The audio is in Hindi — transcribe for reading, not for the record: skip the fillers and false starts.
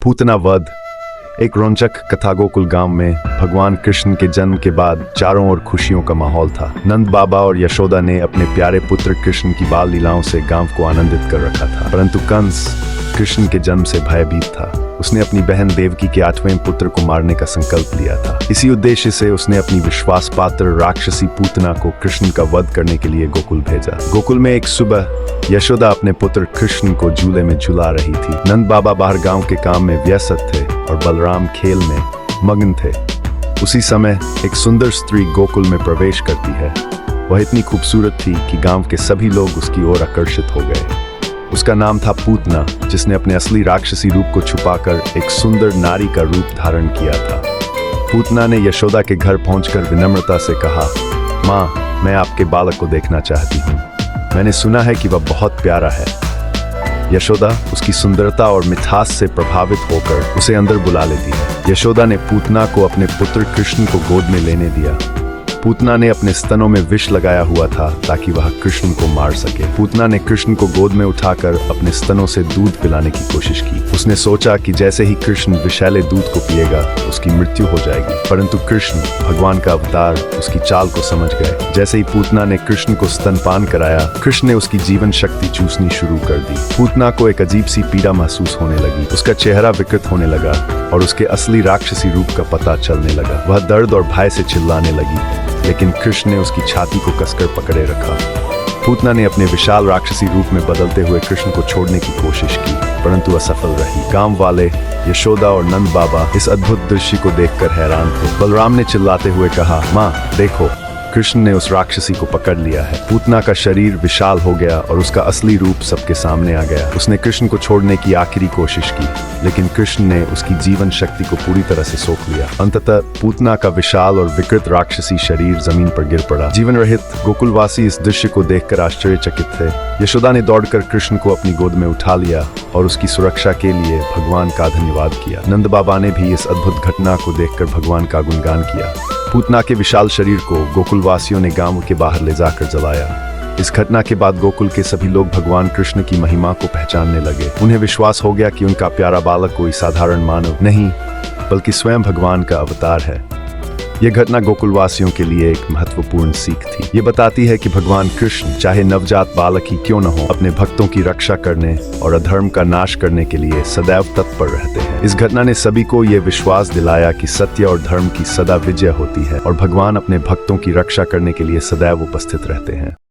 पूतना वध। एक रोचक कथा। गोकुल गांव में भगवान कृष्ण के जन्म के बाद चारों ओर खुशियों का माहौल था। नंद बाबा और यशोदा ने अपने प्यारे पुत्र कृष्ण की बाल लीलाओं से गांव को आनंदित कर रखा था। परंतु कंस कृष्ण के जन्म से भयभीत था। उसने अपनी बहन देवकी के 8वें पुत्र को मारने का संकल्प लिया था। इसी उद्देश्य से उसने अपनी विश्वास पात्र राक्षसी पूतना को कृष्ण का वध करने के लिए गोकुल भेजा। गोकुल में एक सुबह यशोदा अपने पुत्र कृष्ण को झूले में झुला रही थी। नंद बाबा बाहर गांव के काम में व्यस्त थे और बलराम खेल में मग्न थे। उसी समय एक सुंदर स्त्री गोकुल में प्रवेश करती है। वह इतनी खूबसूरत थी कि गांव के सभी लोग उसकी ओर आकर्षित हो गए। उसका नाम था पूतना, जिसने अपने असली राक्षसी रूप को छुपाकर एक सुंदर नारी का रूप धारण किया था। पूतना ने यशोदा के घर पहुंचकर विनम्रता से कहा, माँ, मैं आपके बालक को देखना चाहती हूँ। मैंने सुना है कि वह बहुत प्यारा है। यशोदा उसकी सुंदरता और मिठास से प्रभावित होकर उसे अंदर बुला लेती है। यशोदा ने पूतना को अपने पुत्र कृष्ण को गोद में लेने दिया। पूतना ने अपने स्तनों में विष लगाया हुआ था ताकि वह कृष्ण को मार सके। पूतना ने कृष्ण को गोद में उठाकर अपने स्तनों से दूध पिलाने की कोशिश की। उसने सोचा कि जैसे ही कृष्ण विषैले दूध को पिएगा उसकी मृत्यु हो जाएगी। परंतु कृष्ण, भगवान का अवतार, उसकी चाल को समझ गए। जैसे ही पूतना ने कृष्ण को स्तनपान कराया, कृष्ण ने उसकी जीवन शक्ति चूसनी शुरू कर दी। पूतना को एक अजीब सी पीड़ा महसूस होने लगी। उसका चेहरा विकृत होने लगा और उसके असली राक्षसी रूप का पता चलने लगा। वह दर्द और भय से चिल्लाने लगी, लेकिन कृष्ण ने उसकी छाती को कसकर पकड़े रखा। पूतना ने अपने विशाल राक्षसी रूप में बदलते हुए कृष्ण को छोड़ने की कोशिश की, परंतु असफल रही। गांव वाले, यशोदा और नंद बाबा इस अद्भुत दृश्य को देखकर हैरान थे। बलराम ने चिल्लाते हुए कहा, माँ देखो, कृष्ण ने उस राक्षसी को पकड़ लिया है। पूतना का शरीर विशाल हो गया और उसका असली रूप सबके सामने आ गया। उसने कृष्ण को छोड़ने की आखिरी कोशिश की, लेकिन कृष्ण ने उसकी जीवन शक्ति को पूरी तरह से सोख लिया। अंततः पूतना का विशाल और विकृत राक्षसी शरीर जमीन पर गिर पड़ा। जीवन रहित गोकुलवासी इस दृश्य को देखकर आश्चर्यचकित थे। यशोदा ने दौड़कर कृष्ण को अपनी गोद में उठा लिया और उसकी सुरक्षा के लिए भगवान का धन्यवाद किया। नंद बाबा ने भी इस अद्भुत घटना को देखकर भगवान का गुणगान किया। पूतना के विशाल शरीर को गोकुलवासियों ने गांव के बाहर ले जाकर जलाया। इस घटना के बाद गोकुल के सभी लोग भगवान कृष्ण की महिमा को पहचानने लगे। उन्हें विश्वास हो गया कि उनका प्यारा बालक कोई साधारण मानव नहीं, बल्कि स्वयं भगवान का अवतार है। यह घटना गोकुलवासियों के लिए एक महत्वपूर्ण सीख थी। ये बताती है कि भगवान कृष्ण, चाहे नवजात बालक ही क्यों न हो, अपने भक्तों की रक्षा करने और अधर्म का नाश करने के लिए सदैव तत्पर रहते हैं। इस घटना ने सभी को यह विश्वास दिलाया कि सत्य और धर्म की सदा विजय होती है और भगवान अपने भक्तों की रक्षा करने के लिए सदैव उपस्थित रहते हैं।